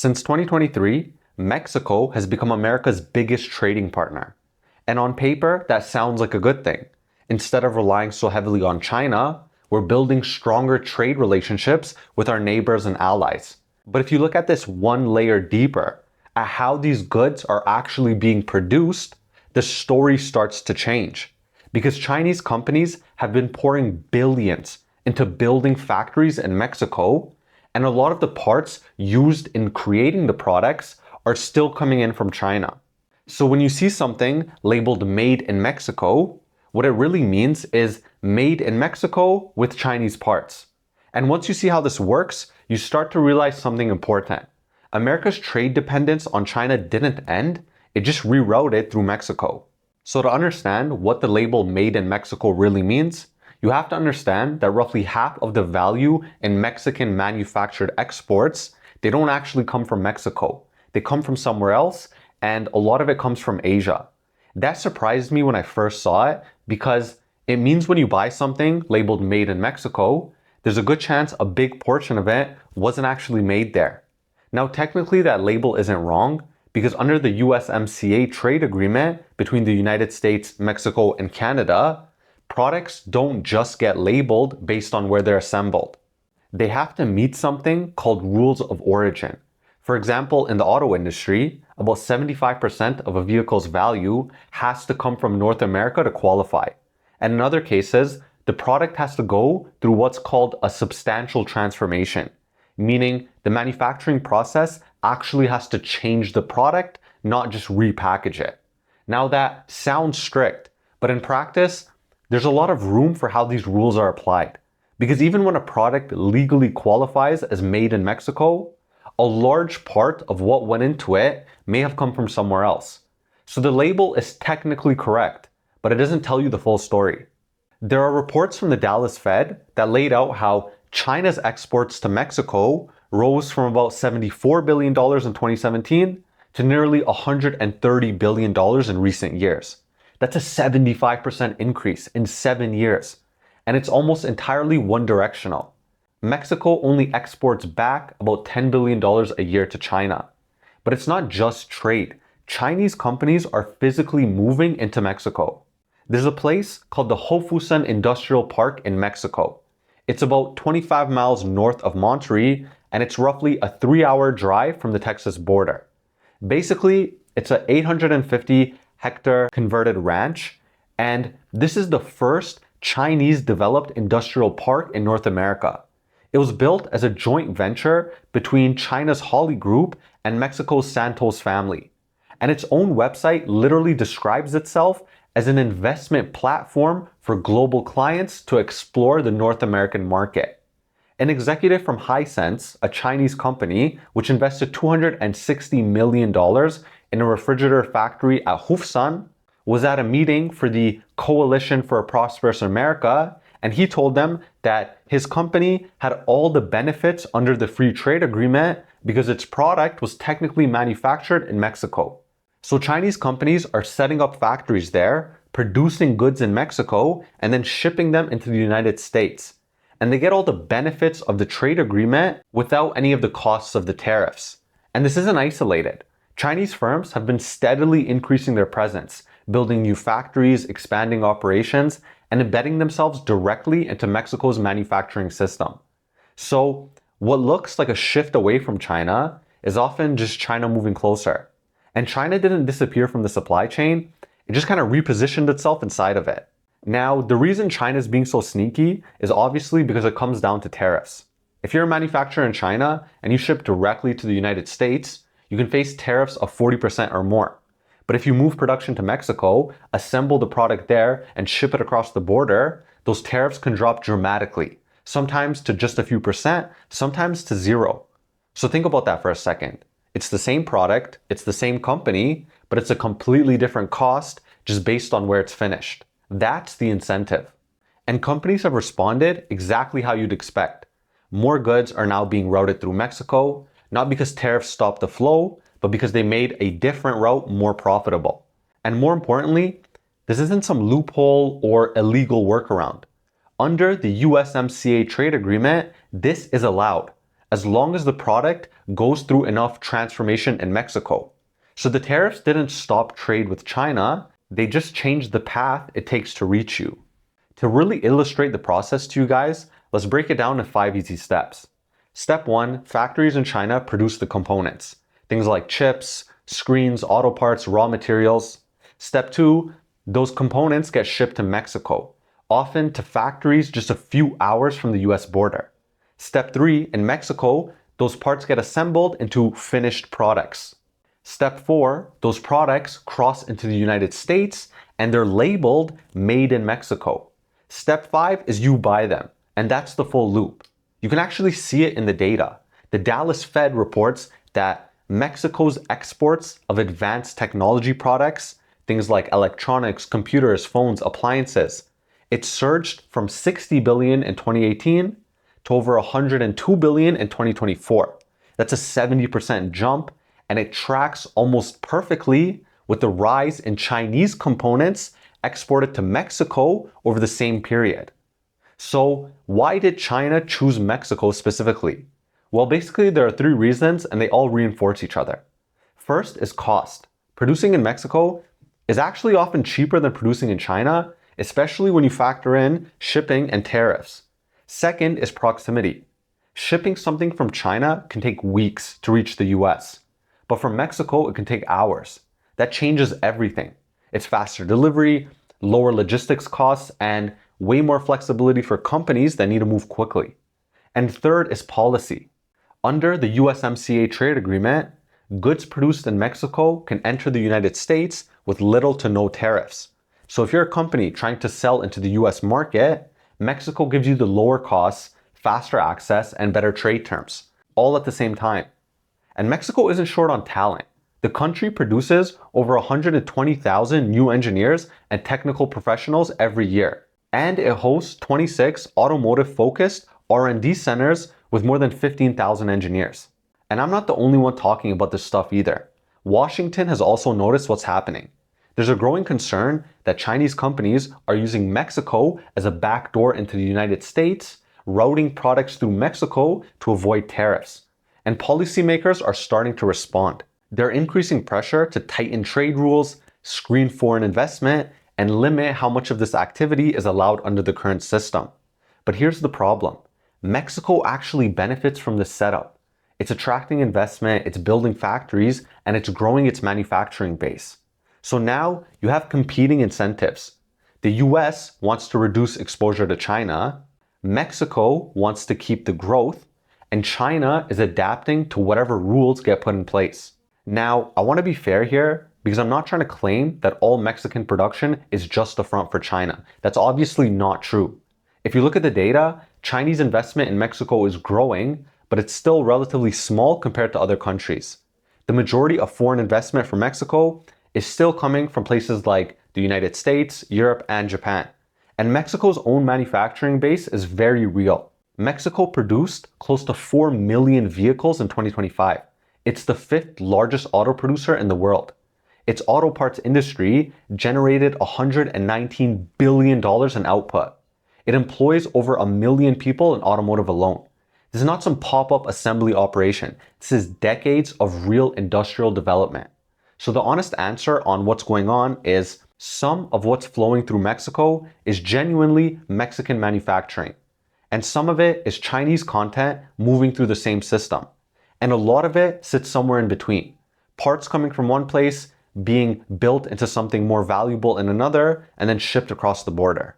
Since 2023, Mexico has become America's biggest trading partner. And on paper, that sounds like a good thing. Instead of relying so heavily on China, we're building stronger trade relationships with our neighbors and allies. But if you look at this one layer deeper, at how these goods are actually being produced, the story starts to change. Because Chinese companies have been pouring billions into building factories in Mexico, and a lot of the parts used in creating the products are still coming in from China. So when you see something labeled made in Mexico, what it really means is made in Mexico with Chinese parts. And once you see how this works, you start to realize something important. America's trade dependence on China didn't end, it just rerouted through Mexico. So to understand what the label made in Mexico really means, you have to understand that roughly half of the value in Mexican manufactured exports, they don't actually come from Mexico. They come from somewhere else, and a lot of it comes from Asia. That surprised me when I first saw it because it means when you buy something labeled made in Mexico, there's a good chance a big portion of it wasn't actually made there. Now, technically that label isn't wrong because under the USMCA trade agreement between the United States, Mexico, and Canada, products don't just get labeled based on where they're assembled. They have to meet something called rules of origin. For example, in the auto industry, about 75% of a vehicle's value has to come from North America to qualify. And in other cases, the product has to go through what's called a substantial transformation, meaning the manufacturing process actually has to change the product, not just repackage it. Now that sounds strict, but in practice, there's a lot of room for how these rules are applied. Because even when a product legally qualifies as made in Mexico, a large part of what went into it may have come from somewhere else. So the label is technically correct, but it doesn't tell you the full story. There are reports from the Dallas Fed that laid out how China's exports to Mexico rose from about $74 billion in 2017 to nearly $130 billion in recent years. That's a 75% increase in 7 years. And it's almost entirely one-directional. Mexico only exports back about $10 billion a year to China. But it's not just trade. Chinese companies are physically moving into Mexico. There's a place called the Hofusan Industrial Park in Mexico. It's about 25 miles north of Monterrey, and it's roughly a 3-hour drive from the Texas border. Basically, it's an 850-hectare converted ranch, and this is the first Chinese-developed industrial park in North America. It was built as a joint venture between China's Holly Group and Mexico's Santos family. And its own website literally describes itself as an investment platform for global clients to explore the North American market. An executive from Hisense, a Chinese company, which invested $260 million in a refrigerator factory at Hofusan, was at a meeting for the Coalition for a Prosperous America, and he told them that his company had all the benefits under the free trade agreement because its product was technically manufactured in Mexico. So Chinese companies are setting up factories there, producing goods in Mexico, and then shipping them into the United States. And they get all the benefits of the trade agreement without any of the costs of the tariffs. And this isn't isolated. Chinese firms have been steadily increasing their presence, building new factories, expanding operations, and embedding themselves directly into Mexico's manufacturing system. So what looks like a shift away from China is often just China moving closer. And China didn't disappear from the supply chain, it just kind of repositioned itself inside of it. Now, the reason China is being so sneaky is obviously because it comes down to tariffs. If you're a manufacturer in China and you ship directly to the United States, you can face tariffs of 40% or more. But if you move production to Mexico, assemble the product there, and ship it across the border, those tariffs can drop dramatically, sometimes to just a few percent, sometimes to zero. So think about that for a second. It's the same product, it's the same company, but it's a completely different cost just based on where it's finished. That's the incentive. And companies have responded exactly how you'd expect. More goods are now being routed through Mexico, not because tariffs stopped the flow, but because they made a different route more profitable. And more importantly, this isn't some loophole or illegal workaround. Under the USMCA trade agreement, this is allowed. as long as the product goes through enough transformation in Mexico. So the tariffs didn't stop trade with China, they just changed the path it takes to reach you. To really illustrate the process to you guys, let's break it down in 5 easy steps. Step 1, factories in China produce the components. Things like chips, screens, auto parts, raw materials. Step 2, those components get shipped to Mexico, often to factories just a few hours from the US border. Step 3, in Mexico, those parts get assembled into finished products. Step 4, those products cross into the United States and they're labeled Made in Mexico. Step 5 is you buy them, and that's the full loop. You can actually see it in the data. The Dallas Fed reports that Mexico's exports of advanced technology products, things like electronics, computers, phones, appliances, it surged from 60 billion in 2018 to over 102 billion in 2024. That's a 70% jump, and it tracks almost perfectly with the rise in Chinese components exported to Mexico over the same period. So why did China choose Mexico specifically? Well, basically there are 3 reasons and they all reinforce each other. First is cost. Producing in Mexico is actually often cheaper than producing in China, especially when you factor in shipping and tariffs. Second is proximity. Shipping something from China can take weeks to reach the US, but from Mexico it can take hours. That changes everything. It's faster delivery, lower logistics costs, and way more flexibility for companies that need to move quickly. And third is policy. Under the USMCA trade agreement, goods produced in Mexico can enter the United States with little to no tariffs. So if you're a company trying to sell into the US market, Mexico gives you the lower costs, faster access, and better trade terms, all at the same time. And Mexico isn't short on talent. The country produces over 120,000 new engineers and technical professionals every year. And it hosts 26 automotive-focused R&D centers with more than 15,000 engineers. And I'm not the only one talking about this stuff either. Washington has also noticed what's happening. There's a growing concern that Chinese companies are using Mexico as a backdoor into the United States, routing products through Mexico to avoid tariffs. And policymakers are starting to respond. They're increasing pressure to tighten trade rules, screen foreign investment, and limit how much of this activity is allowed under the current system. But here's the problem. Mexico actually benefits from this setup. It's attracting investment, it's building factories, and it's growing its manufacturing base. So now you have competing incentives. The US wants to reduce exposure to China, Mexico wants to keep the growth, and China is adapting to whatever rules get put in place. Now, I want to be fair here because I'm not trying to claim that all Mexican production is just a front for China. That's obviously not true. If you look at the data, Chinese investment in Mexico is growing, but it's still relatively small compared to other countries. The majority of foreign investment from Mexico is still coming from places like the United States, Europe, and Japan. And Mexico's own manufacturing base is very real. Mexico produced close to 4 million vehicles in 2025. It's the 5th largest auto producer in the world. Its auto parts industry generated $119 billion in output. It employs over 1 million people in automotive alone. This is not some pop-up assembly operation. This is decades of real industrial development. So the honest answer on what's going on is some of what's flowing through Mexico is genuinely Mexican manufacturing. And some of it is Chinese content moving through the same system. And a lot of it sits somewhere in between. Parts coming from one place, being built into something more valuable in another, and then shipped across the border.